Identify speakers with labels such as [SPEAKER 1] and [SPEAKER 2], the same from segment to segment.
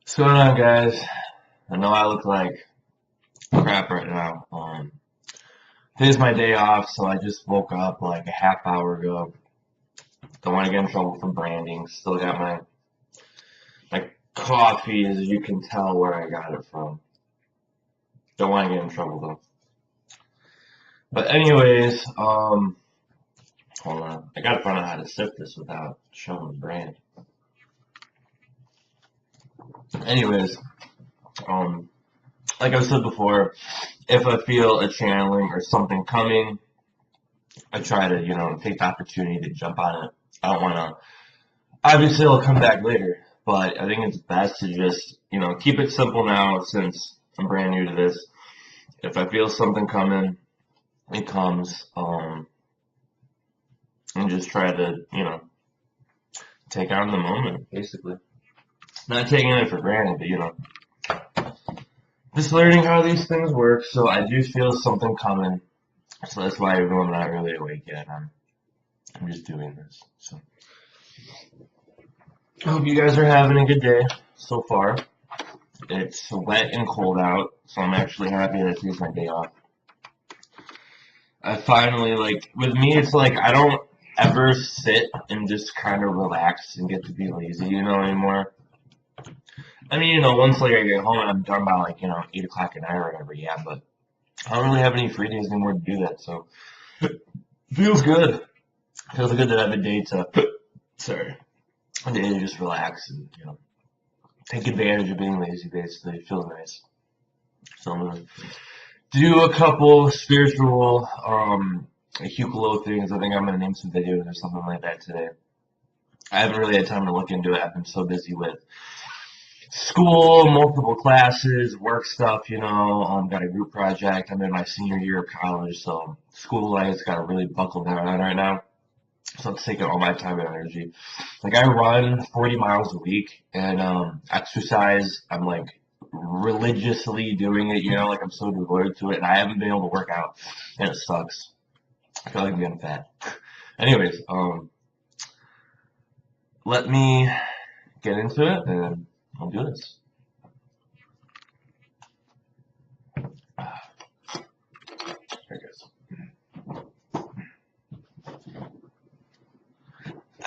[SPEAKER 1] What's going on, guys? I know I look like crap right now. Today's my day off, so I just woke up like a half hour ago. Don't want to get in trouble for branding. Still got my coffee, as you can tell where I got it from. Don't want to get in trouble though. But anyways, hold on. I gotta find out how to sip this without showing the brand. Anyways, um, like I said before, if I feel a channeling or something coming, I try to, take the opportunity to jump on it. I don't want to. Obviously, it'll come back later, but I think it's best to just, keep it simple now since I'm brand new to this. If I feel something coming, it comes, and just try to, take on the moment, basically. Not taking it for granted, but, just learning how these things work. So I do feel something coming. So that's why everyone's not really awake yet. I'm just doing this. So I hope you guys are having a good day so far. It's wet and cold out, so I'm actually happy that today's my day off. I finally, with me, it's like I don't ever sit and just kind of relax and get to be lazy, anymore. I mean, once I get home and I'm done by 8 o'clock at night or whatever, yeah, but I don't really have any free days anymore to do that, so it feels good. Feels good to have a day to, sorry, a day to just relax and, take advantage of being lazy, basically. It feels nice. So I'm gonna do a couple spiritual, Hucolo things. I think I'm gonna name some videos or something like that today. I haven't really had time to look into it. I've been so busy with school, multiple classes, work stuff, got a group project. I'm in my senior year of college, so school life's got to really buckle down on right now. So it's taking all my time and energy. Like I run 40 miles a week and exercise. I'm like religiously doing it, like I'm so devoted to it, and I haven't been able to work out, and it sucks. I feel like I'm getting fat. Anyways, let me get into it, and I'll do this. There it goes.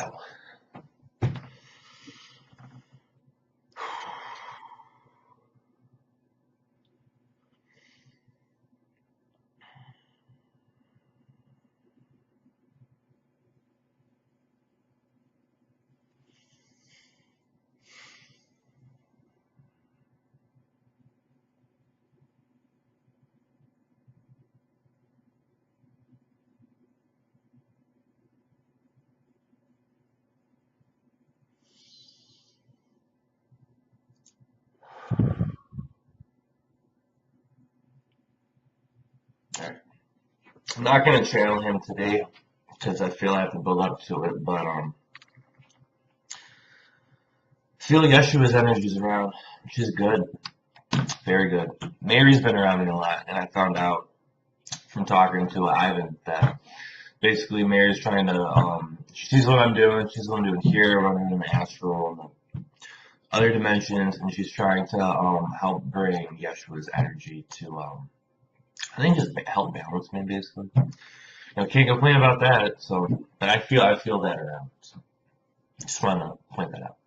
[SPEAKER 1] Ow. All right. I'm not gonna channel him today because I feel I have to build up to it, but I feel Yeshua's energy is around, which is good, very good. Mary's been around me a lot, and I found out from talking to Ivan that basically Mary's trying to, she sees what I'm doing, she's what I'm doing here, what I'm doing in the astral, and other dimensions, and she's trying to help bring Yeshua's energy to, I think just help balance me, basically. Can't complain about that. So, but I feel that around. So, just want to point that out.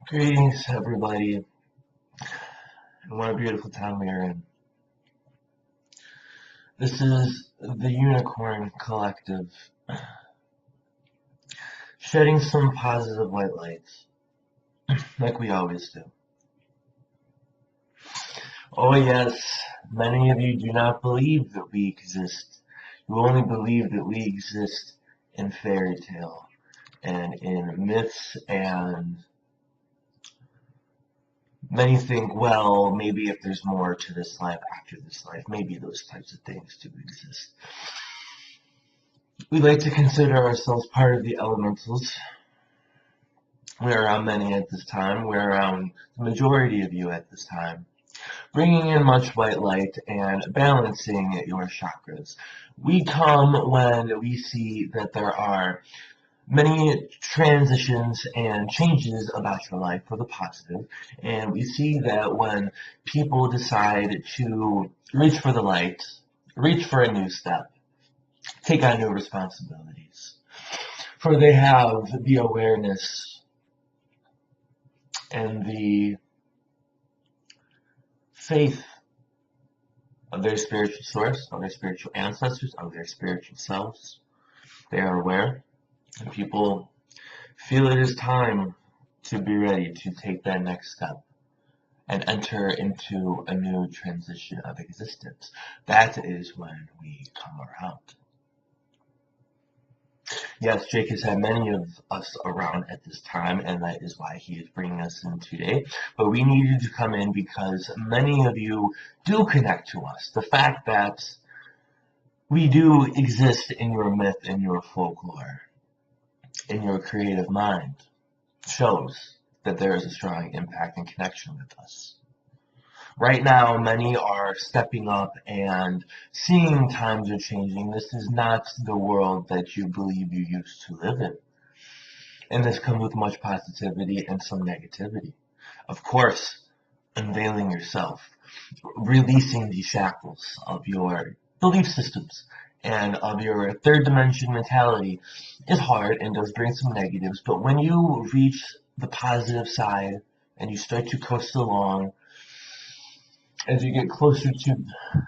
[SPEAKER 1] Greetings, everybody, and what a beautiful time we are in. This is the Unicorn Collective, shedding some positive white lights, like we always do. Oh yes, many of you do not believe that we exist. You only believe that we exist in fairy tale, and in myths, and many think, well, maybe if there's more to this life after this life, maybe those types of things do exist. We like to consider ourselves part of the elementals. We're around many at this time. We're around the majority of you at this time, bringing in much white light and balancing your chakras. We come when we see that there are many transitions and changes about your life for the positive, and we see that when people decide to reach for the light, reach for a new step, take on new responsibilities, for they have the awareness and the faith of their spiritual source, of their spiritual ancestors, of their spiritual selves. They are aware, and people feel it is time to be ready to take that next step and enter into a new transition of existence. That is when we come around. Yes, Jake has had many of us around at this time, and that is why he is bringing us in today. But we needed to come in because many of you do connect to us. The fact that we do exist in your myth, in your folklore, in your creative mind, shows that there is a strong impact and connection with us. Right now, many are stepping up and seeing times are changing. This is not the world that you believe you used to live in. And this comes with much positivity and some negativity. Of course, unveiling yourself, releasing the shackles of your belief systems and of your third dimension mentality is hard and does bring some negatives. But when you reach the positive side and you start to coast along, as you get closer to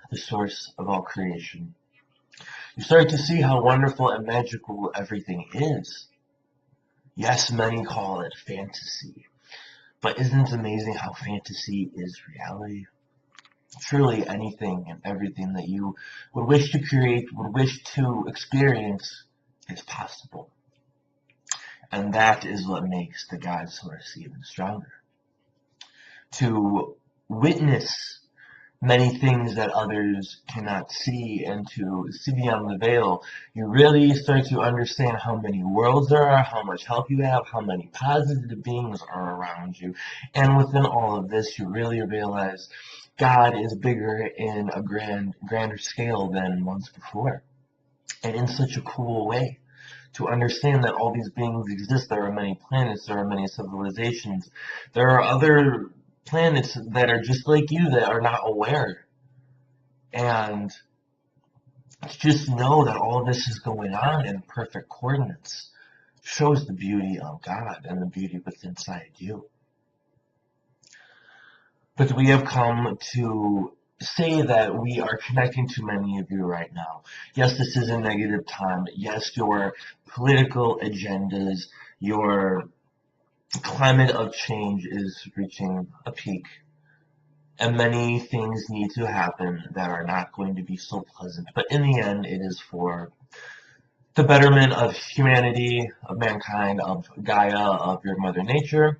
[SPEAKER 1] the source of all creation, you start to see how wonderful and magical everything is. Yes, many call it fantasy, but isn't it amazing how fantasy is reality? Truly anything and everything that you would wish to create, would wish to experience, is possible. And that is what makes the God source even stronger. To witness many things that others cannot see, and to see beyond the veil, you really start to understand how many worlds there are, how much help you have, how many positive beings are around you. And within all of this, you really realize God is bigger in a grander scale than once before. And in such a cool way. To understand that all these beings exist, there are many planets, there are many civilizations, there are other planets that are just like you that are not aware. And to just know that all this is going on in perfect coordinates shows the beauty of God and the beauty within inside you. But we have come to say that we are connecting to many of you right now. Yes, this is a negative time. Yes, your political agendas, your climate of change is reaching a peak. And many things need to happen that are not going to be so pleasant. But in the end, it is for the betterment of humanity, of mankind, of Gaia, of your Mother Nature,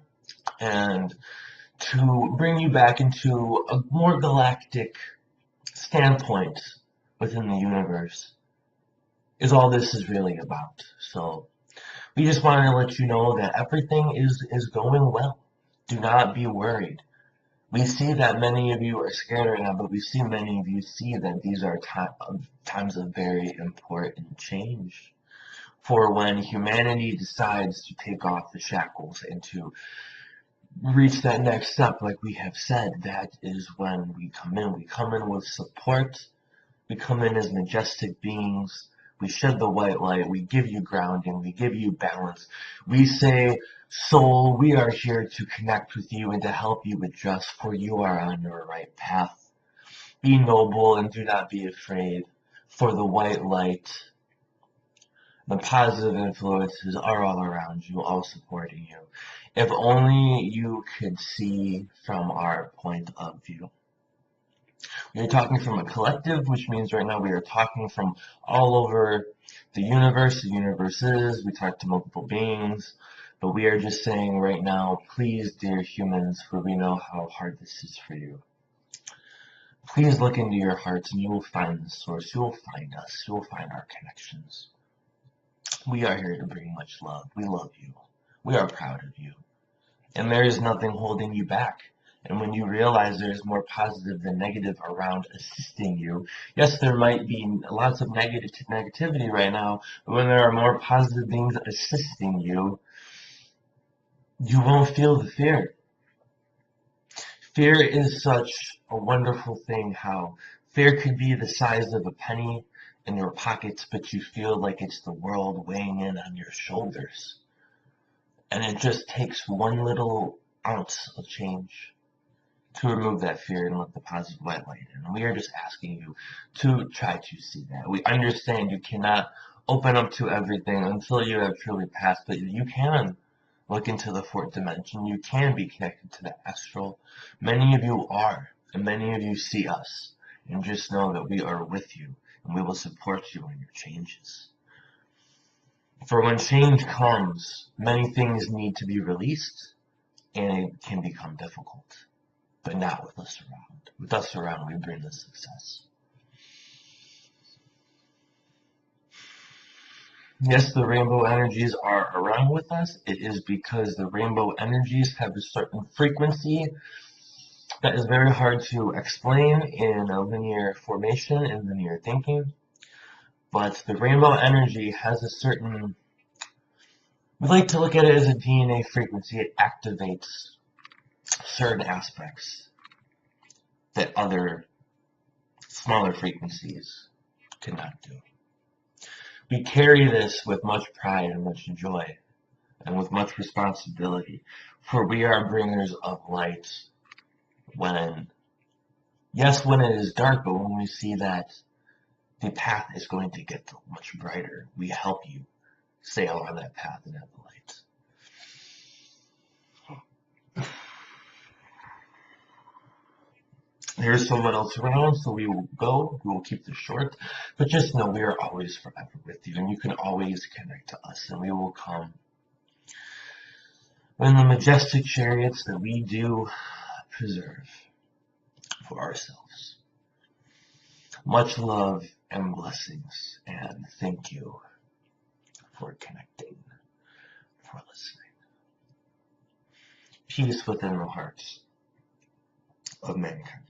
[SPEAKER 1] and to bring you back into a more galactic standpoint within the universe is all this is really about. So we just wanted to let you know that everything is going well. Do not be worried. We see that many of you are scared right now, but we see many of you see that these are times of very important change. For when humanity decides to take off the shackles and to reach that next step, like we have said, that is when we come in. We come in with support. We come in as majestic beings We shed the white light. We give you grounding. We give you balance. We say, soul, we are here to connect with you and to help you adjust, for you are on your right path. Be noble and do not be afraid, for the white light, the positive influences are all around you, all supporting you. If only you could see from our point of view. We are talking from a collective, which means right now we are talking from all over the universes, we talk to multiple beings, but we are just saying right now, please, dear humans, for we know how hard this is for you. Please look into your hearts and you will find the source, you will find us, you will find our connections. We are here to bring much love. We love you. We are proud of you. And there is nothing holding you back. And when you realize there's more positive than negative around assisting you, yes, there might be lots of negativity right now, but when there are more positive things assisting you, you won't feel the fear. Fear is such a wonderful thing, how fear could be the size of a penny in your pockets, but you feel like it's the world weighing in on your shoulders. And it just takes one little ounce of change to remove that fear and let the positive white light in. And we are just asking you to try to see that. We understand you cannot open up to everything until you have truly passed, but you can look into the fourth dimension. You can be connected to the astral. Many of you are, and many of you see us. And just know that we are with you, and we will support you in your changes. For when change comes, many things need to be released, and it can become difficult. But not with us around. With us around, we bring the success. Yes, the rainbow energies are around with us. It is because the rainbow energies have a certain frequency that is very hard to explain in a linear formation, in linear thinking. But the rainbow energy has a certain, we like to look at it as a DNA frequency. It activates certain aspects that other smaller frequencies cannot do. We carry this with much pride and much joy and with much responsibility, for we are bringers of light when it is dark, but when we see that the path is going to get much brighter, we help you sail on that path and have the light. There's someone else around, so we will go. We will keep this short. But just know we are always forever with you, and you can always connect to us, and we will come in the majestic chariots that we do preserve for ourselves. Much love and blessings, and thank you for connecting, for listening. Peace within the hearts of mankind.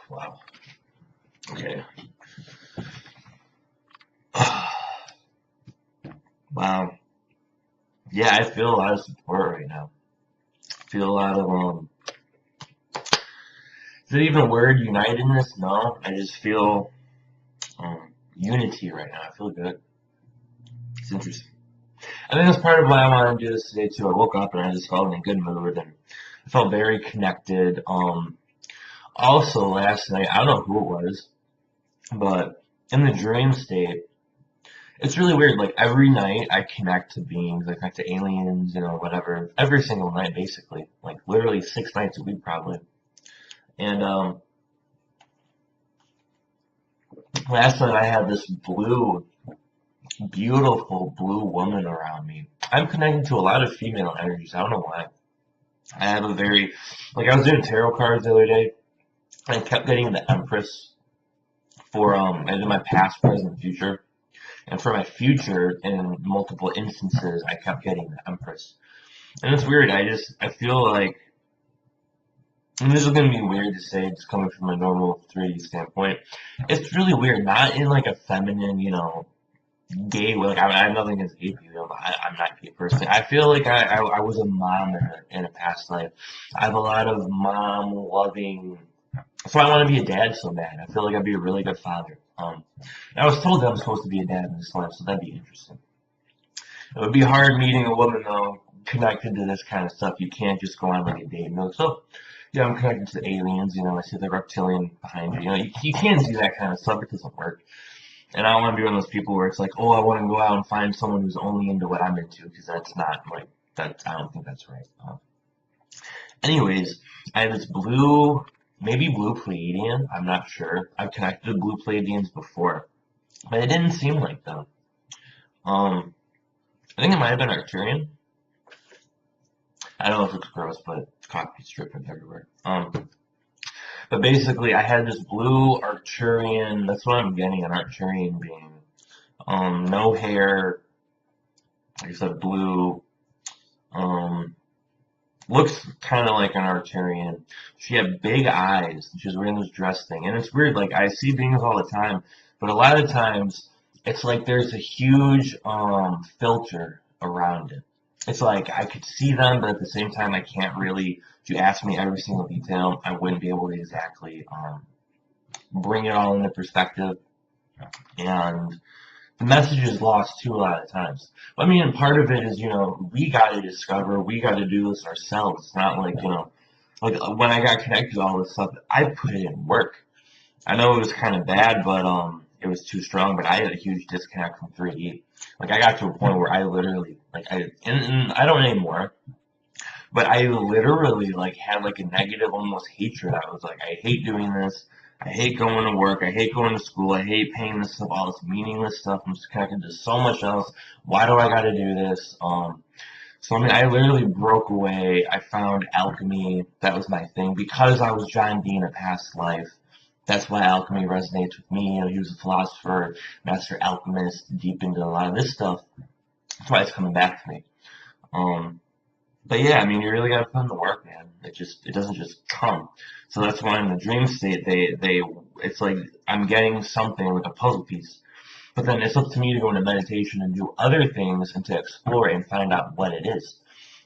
[SPEAKER 1] Wow. Okay. Wow. Yeah, I feel a lot of support right now. I feel a lot of, is it even a word, unitedness? No, I just feel unity right now. I feel good. It's interesting. I think that's part of why I wanted to do this today too. I woke up and I just felt in a good mood and I felt very connected. Also last night, I don't know who it was, but in the dream state, it's really weird. Like every night I connect to beings, I connect to aliens, whatever. Every single night basically. Like literally 6 nights a week probably. And last night I had this beautiful blue woman around me. I'm connected to a lot of female energies. I don't know why. I have a very, I was doing tarot cards the other day. I kept getting the Empress for, I did my past, present, future. And for my future, in multiple instances, I kept getting the Empress. And it's weird. I feel like, and this is going to be weird to say, just coming from a normal 3D standpoint. It's really weird. Not in like a feminine, gay. Like I have nothing against gay people. I'm not gay personally. I feel like I was a mom in a past life. I have a lot of mom loving. So I want to be a dad so bad. I feel like I'd be a really good father. I was told that I'm supposed to be a dad in this life, so that'd be interesting. It would be hard meeting a woman though connected to this kind of stuff. You can't just go on like a date and be like, so yeah, I'm connected to the aliens. You know, I see the reptilian behind you. You know, you can't do that kind of stuff. It doesn't work. And I don't want to be one of those people where it's like, oh, I want to go out and find someone who's only into what I'm into, because that's not like that. I don't think that's right. Anyways, I have this blue, maybe blue Pleiadian. I'm not sure. I've connected to blue Pleiadians before, but it didn't seem like them. I think it might have been Arcturian. I don't know if it's gross, but coffee's dripping everywhere. But basically, I had this blue Arcturian. That's what I'm getting, an Arcturian being. No hair. Like I said, blue. Looks kind of like an Arcturian. She had big eyes. She was wearing this dress thing. And it's weird, like, I see beings all the time, but a lot of times, it's like there's a huge, filter around it. It's like I could see them, but at the same time, I can't really, if you ask me every single detail, I wouldn't be able to exactly, bring it all into perspective. And the message is lost too a lot of times. I mean, part of it is, you know, we got to discover, we got to do this ourselves. It's not like, you know, like when I got connected to all this stuff, I put it in work. I know it was kind of bad, but it was too strong. But I had a huge disconnect from 3D. Like I got to a point where I literally, like and I don't anymore, but I literally like had like a negative, almost hatred. I was like, I hate doing this. I hate going to work. I hate going to school. I hate paying this stuff, all this meaningless stuff. I'm just connected to so much else. Why do I got to do this? So I mean, I literally broke away. I found alchemy. That was my thing because I was John Dee in a past life. That's why alchemy resonates with me. You know, he was a philosopher, master alchemist, deep into a lot of this stuff. That's why it's coming back to me. Um, but yeah, I mean, you really gotta put in the work, man. It doesn't just come. So that's why in the dream state, it's like I'm getting something like a puzzle piece. But then it's up to me to go into meditation and do other things and to explore and find out what it is.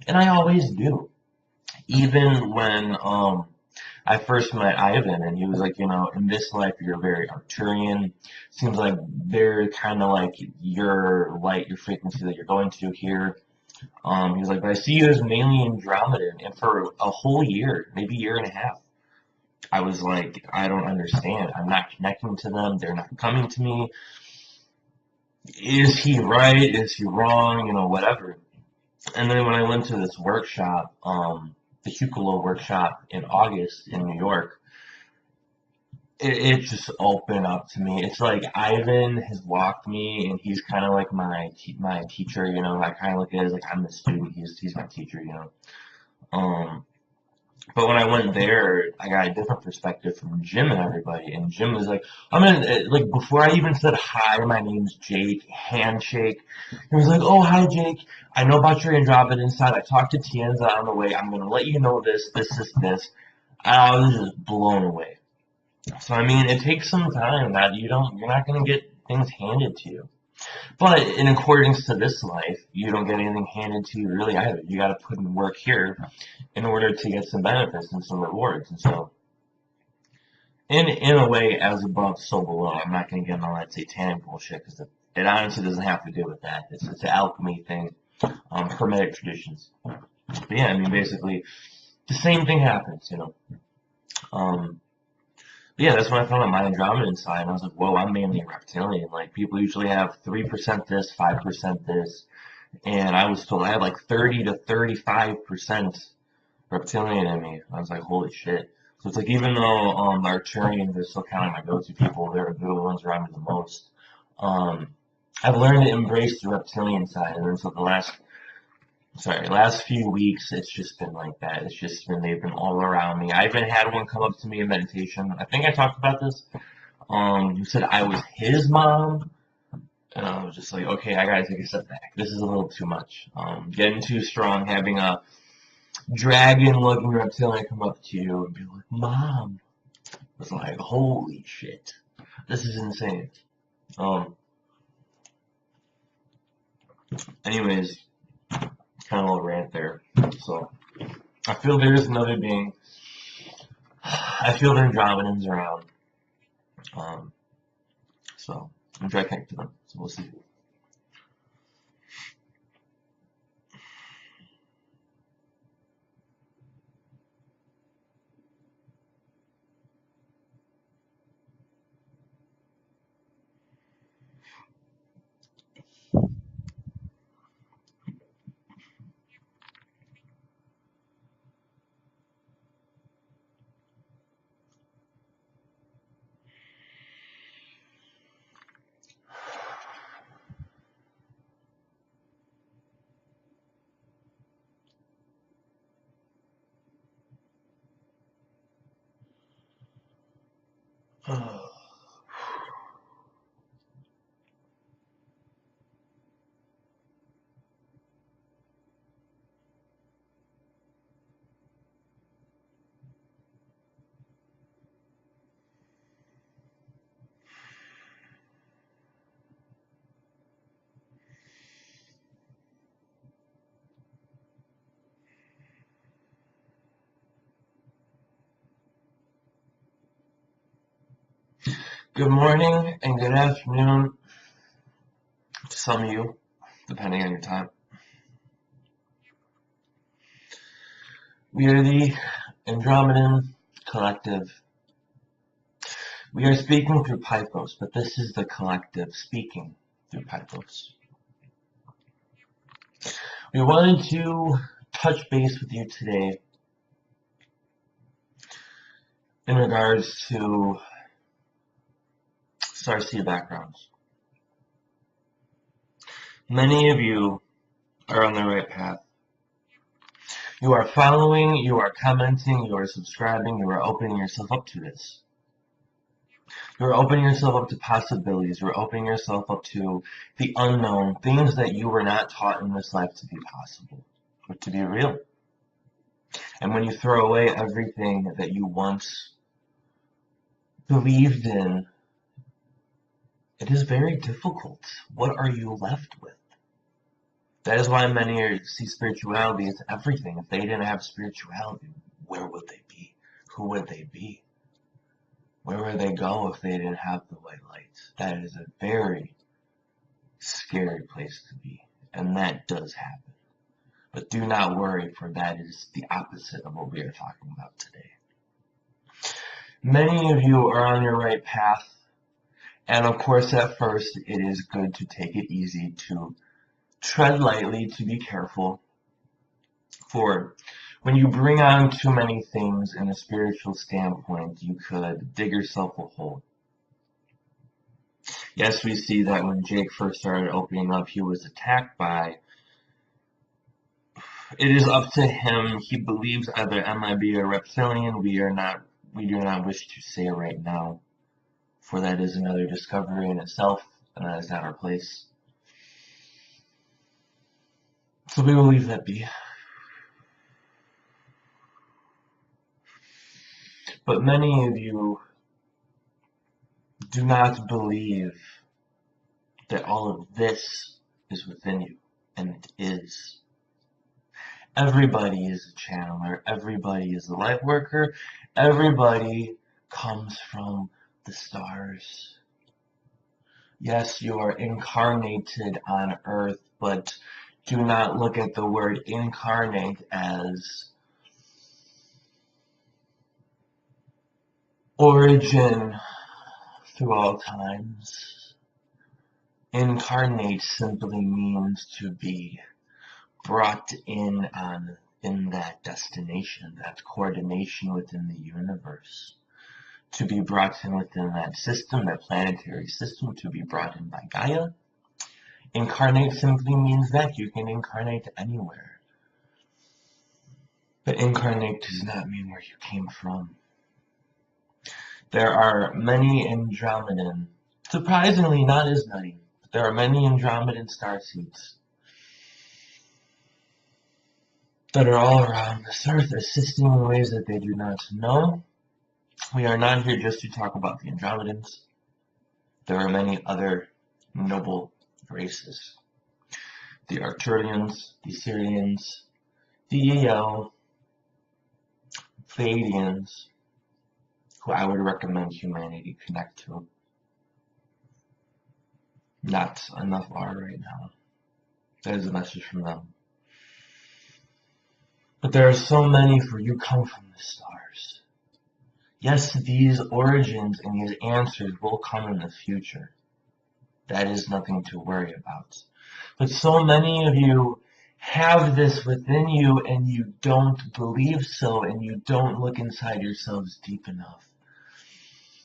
[SPEAKER 1] And I always do. Even when, I first met Ivan and he was like, you know, in this life you're very Arcturian. Seems like they're kind of like your light, your frequency that you're going to here. He was like, but I see you as mainly Andromedan, and for a whole year, maybe year and a half, I was like, I don't understand. I'm not connecting to them. They're not coming to me. Is he right? Is he wrong? You know, whatever. And then when I went to this workshop, the Hucolo workshop in August in New York, it just opened up to me. It's like Ivan has walked me, and he's kind of like my teacher. You know, I kind of look at it as like I'm the student. He's my teacher. You know. But when I went there, I got a different perspective from Jim and everybody. And Jim was like, I'm gonna, like, before I even said, hi, my name's Jake, handshake. He was like, oh, hi, Jake. I know about your Andromedan side. I talked to Tienza on the way. I'm gonna let you know this. And I was just blown away. So, I mean, it takes some time that you're not gonna get things handed to you. But in accordance to this life, you don't get anything handed to you really either. You got to put in work here in order to get some benefits and some rewards. And so, in a way, as above, so below. I'm not going to get into all that satanic bullshit because it honestly doesn't have to do with that. It's an alchemy thing, hermetic traditions. But yeah, I mean, basically, the same thing happens, you know. Yeah, that's when I found out my Andromedan side. And I was like, whoa, I'm mainly reptilian. Like, people usually have 3% this, 5% this. And I was told I had like 30 to 35% reptilian in me. I was like, holy shit. So it's like, even though the Arcturians are still kind of my go-to people, they're the ones around me the most. I've learned to embrace the reptilian side. And then so last few weeks, it's just been like that. It's just been, they've been all around me. I even had one come up to me in meditation. I think I talked about this. Who said I was his mom. And I was just like, okay, I gotta take a step back. This is a little too much. Getting too strong, having a dragon-looking reptilian come up to you and be like, Mom. It's like, holy shit. This is insane. Anyways, kind of a little rant there. So, I feel there is another being. I feel the Andromedans around. Um, so, I'm trying to connect to them. So, we'll see. Good morning and good afternoon to some of you, depending on your time. We are the Andromedan Collective. We are speaking through Pythos, but this is the collective speaking through Pythos. We wanted to touch base with you today in regards to Starseed backgrounds. Many of you are on the right path. You are following, you are commenting, you are subscribing, you are opening yourself up to this. You are opening yourself up to possibilities. You are opening yourself up to the unknown, things that you were not taught in this life to be possible, or to be real. And when you throw away everything that you once believed in, it is very difficult. What are you left with? That is why many see spirituality as everything. If they didn't have spirituality, where would they be? Who would they be? Where would they go if they didn't have the white light? That is a very scary place to be, and that does happen. But do not worry, for that is the opposite of what we are talking about today. Many of you are on your right path, and of course at first it is good to take it easy, to tread lightly, to be careful, for when you bring on too many things in a spiritual standpoint, you could dig yourself a hole. Yes, we see that when Jake first started opening up, he was attacked by. It is up to him. He believes either MIB or reptilian. We do not wish to say right now, for that is another discovery in itself, and that is not our place. So we will leave that be. But many of you do not believe that all of this is within you, and it is. Everybody is a channeler, everybody is a light worker, everybody comes from the stars. Yes, you are incarnated on earth, but do not look at the word incarnate as origin through all times. Incarnate simply means to be brought in that destination, that coordination within the universe. To be brought in within that system, that planetary system, to be brought in by Gaia. Incarnate simply means that you can incarnate anywhere. But incarnate does not mean where you came from. There are many Andromedan, surprisingly not as many, but there are many Andromedan starseeds that are all around this earth, assisting in ways that they do not know. We are not here just to talk about the Andromedans. There are many other noble races. the Arcturians, the Syrians, the EL, Pleiadians, who I would recommend humanity connect to. Not enough are right now. That is a message from them. But there are so many, for you come from the stars. Yes, these origins and these answers will come in the future. That is nothing to worry about. But so many of you have this within you and you don't believe so, and you don't look inside yourselves deep enough.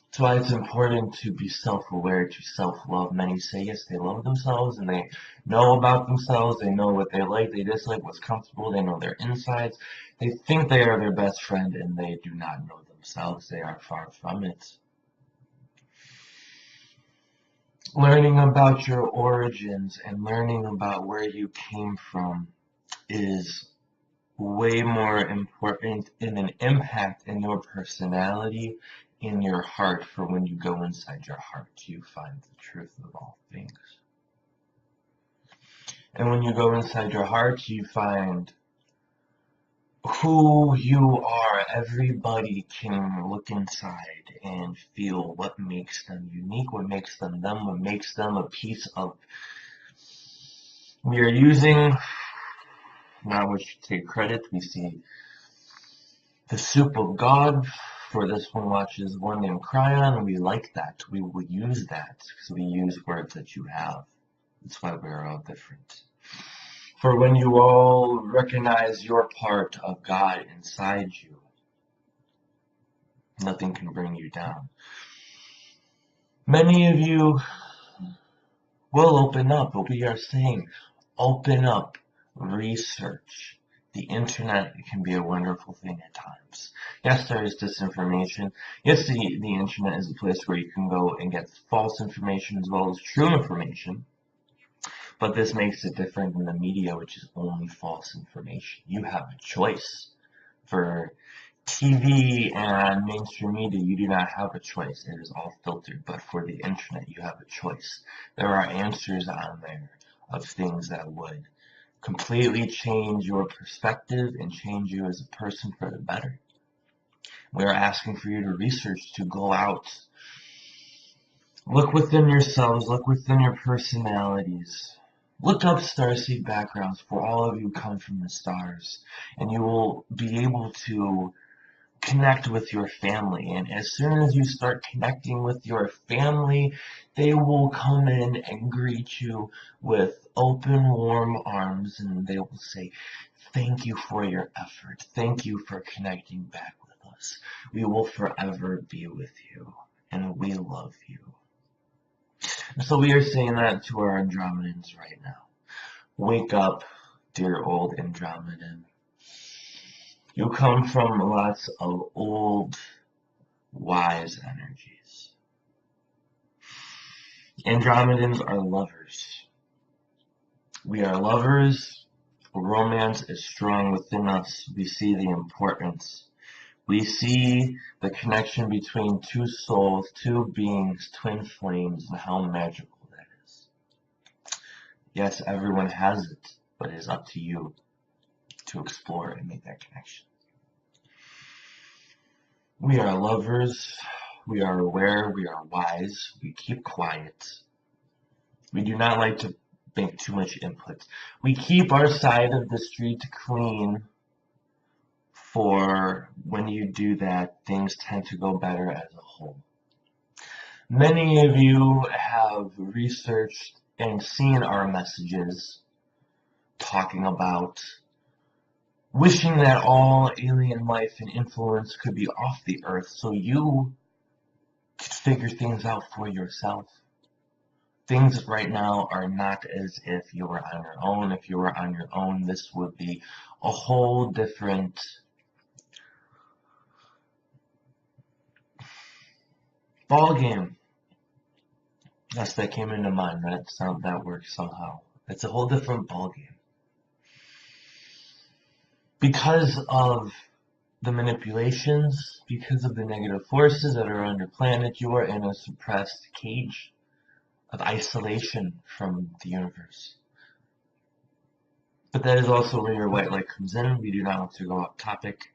[SPEAKER 1] That's why it's important to be self-aware, to self-love. Many say, yes, they love themselves and they know about themselves. They know what they like, they dislike, what's comfortable. They know their insides. They think they are their best friend and they do not know themselves. They are far from it. Learning about your origins and learning about where you came from is way more important in an impact in your personality, in your heart. For when you go inside your heart, you find the truth of all things. And when you go inside your heart, you find who you are. Everybody can look inside and feel what makes them unique, what makes them them, what makes them a piece of. We are using, now we should take credit, we see the soup of God. For this one watches one named Cryon, and we like that. We will use that because we use words that you have. That's why we're all different. For when you all recognize your part of God inside you, nothing can bring you down. Many of you will open up, but we are saying open up, research. The internet can be a wonderful thing at times. Yes, there is disinformation. Yes, the internet is a place where you can go and get false information as well as true information. But this makes it different than the media, which is only false information. You have a choice. For TV and mainstream media, you do not have a choice. It is all filtered. But for the internet, you have a choice. There are answers on there of things that would completely change your perspective and change you as a person for the better. We are asking for you to research, to go out. Look within yourselves, look within your personalities. Look up starseed backgrounds, for all of you come from the stars, and you will be able to connect with your family. And as soon as you start connecting with your family, they will come in and greet you with open, warm arms, and they will say, thank you for your effort. Thank you for connecting back with us. We will forever be with you, and we love you. So we are saying that to our Andromedans right now. Wake up, dear old Andromedan. You come from lots of old, wise energies. Andromedans are lovers. We are lovers. Romance is strong within us. We see the importance. We see the connection between two souls, two beings, twin flames, and how magical that is. Yes, everyone has it, but it is up to you to explore and make that connection. We are lovers. We are aware. We are wise. We keep quiet. We do not like to make too much input. We keep our side of the street clean. For when you do that, things tend to go better as a whole. Many of you have researched and seen our messages talking about wishing that all alien life and influence could be off the earth so you could figure things out for yourself. Things right now are not as if you were on your own. If you were on your own, this would be a whole different ball game. Yes, that came into mind. That works somehow. It's a whole different ball game. Because of the manipulations, because of the negative forces that are on your planet, you are in a suppressed cage of isolation from the universe. But that is also where your white light comes in. We do not want to go off topic,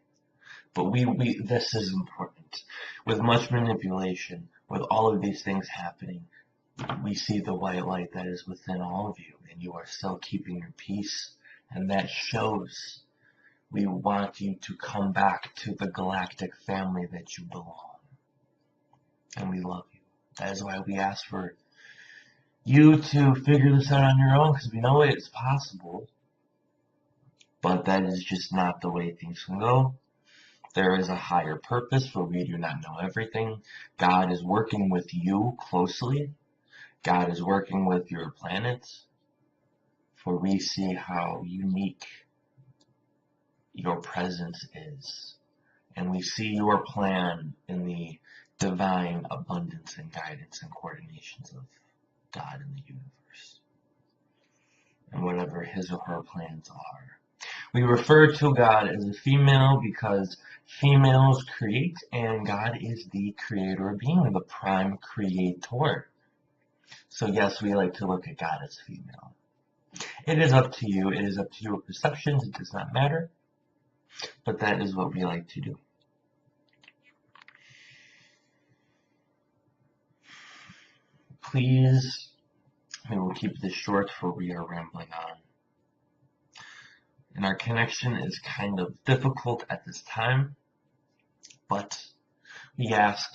[SPEAKER 1] but this is important. With much manipulation, with all of these things happening, we see the white light that is within all of you, and you are still keeping your peace, and that shows. We want you to come back to the galactic family that you belong, and we love you. That is why we ask for you to figure this out on your own, because we know it's possible, but that is just not the way things can go. There is a higher purpose, for we do not know everything. God is working with you closely. God is working with your planets, for we see how unique your presence is. And we see your plan in the divine abundance and guidance and coordinations of God in the universe. And whatever his or her plans are. We refer to God as a female because females create, and God is the creator being, the prime creator. So yes, we like to look at God as female. It is up to you. It is up to your perceptions. It does not matter. But that is what we like to do. Please, we will keep this short, for we are rambling on. And our connection is kind of difficult at this time, but we ask,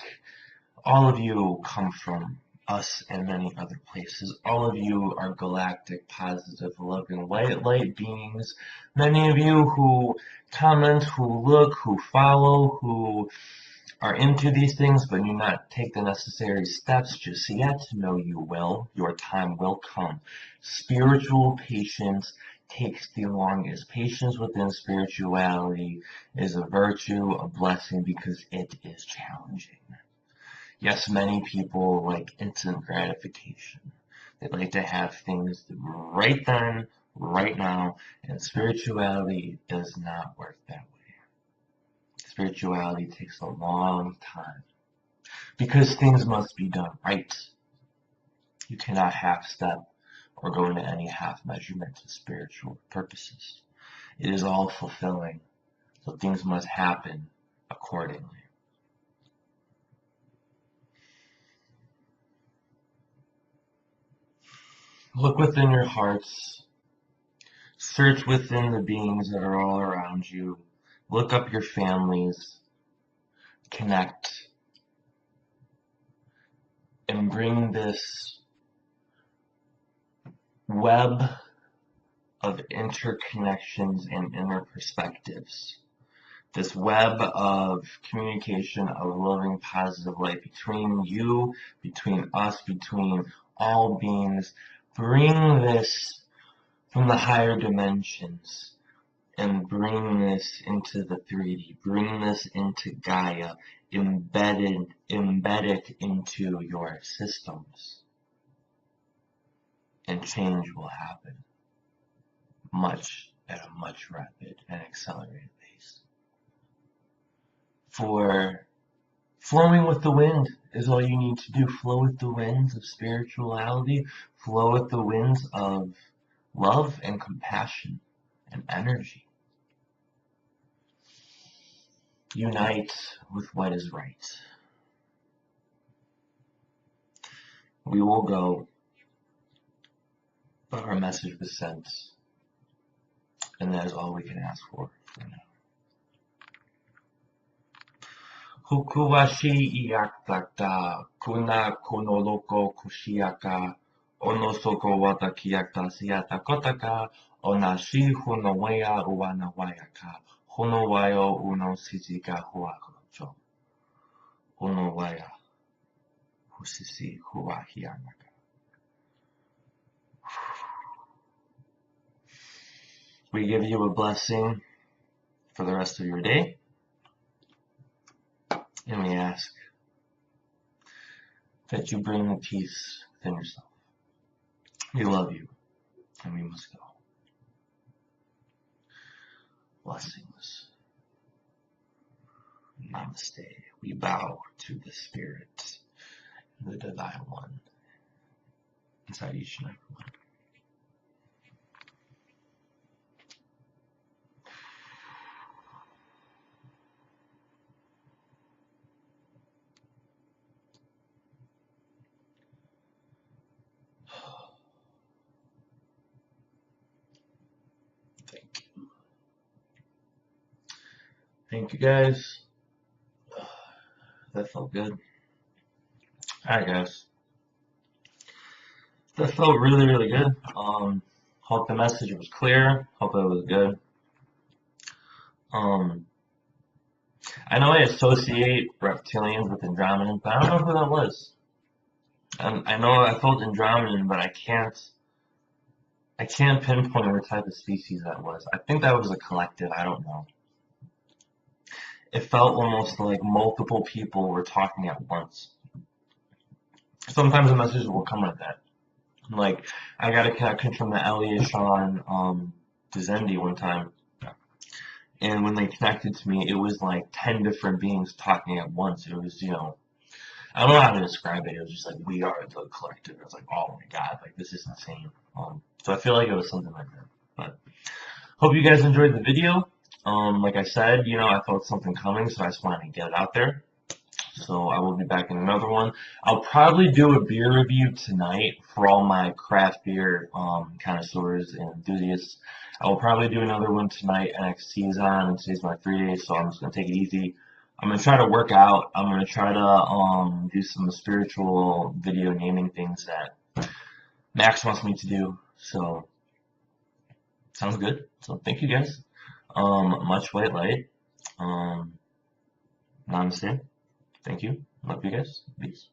[SPEAKER 1] all of you come from us and many other places. All of you are galactic, positive, loving, white light beings. Many of you who comment, who look, who follow, who are into these things but do not take the necessary steps just yet. No, you will. Your time will come. Spiritual patience takes the longest. Patience within spirituality is a virtue, a blessing, because it is challenging. Yes, many people like instant gratification. They like to have things right then, right now, and spirituality does not work that way. Spirituality takes a long time because things must be done right. You cannot half step or go into any half measurement of spiritual purposes. It is all fulfilling, so things must happen accordingly. Look within your hearts. Search within the beings that are all around you. Look up your families. Connect. And bring this web of interconnections and inner perspectives. This web of communication, of loving, positive light between you, between us, between all beings. Bring this from the higher dimensions and bring this into the 3D. Bring this into Gaia. Embed it into your systems. And change will happen at a much rapid and accelerated pace. For flowing with the wind is all you need to do. Flow with the winds of spirituality. Flow with the winds of love and compassion and energy. Unite with what is right. We will go, but our message was sent, and that is all we can ask for now. Hukuwashi iaktakta, kuna konoloko kushiaka, onosoko watakiakta siata kotaka, onashi hunawaya uwanawayaka, hunawayo uno sisika huakocho, hunawaya husisi huahianaka. We give you a blessing for the rest of your day. And we ask that you bring the peace within yourself. We love you, and we must go. Blessings. Namaste. We bow to the Spirit, the Divine One, inside each and every one. Thank you guys. That felt good. Alright guys. That felt really, really good. Hope the message was clear. Hope it was good. Um, I know I associate reptilians with Andromedans, but I don't know who that was. I know I felt Andromedan, but I can't pinpoint what type of species that was. I think that was a collective. I don't know. It felt almost like multiple people were talking at once. Sometimes the messages will come like that. Like, I got a connection from the Elliot Sean Dizendi one time, and when they connected to me, it was like 10 different beings talking at once. It was, I don't know how to describe it. It was just like, we are the collective. It was like, oh my god, like, this is insane. So I feel like it was something like that. But hope you guys enjoyed the video. Like I said, I felt something coming, so I just wanted to get it out there. So I will be back in another one. I'll probably do a beer review tonight for all my craft beer connoisseurs and enthusiasts. I will probably do another one tonight. NXT is on, and today's my 3 days, so I'm just gonna take it easy. I'm gonna try to work out. I'm gonna try to do some spiritual video naming things that Max wants me to do. So sounds good. So thank you guys. Much white light. Namaste. Thank you. Love you guys. Peace.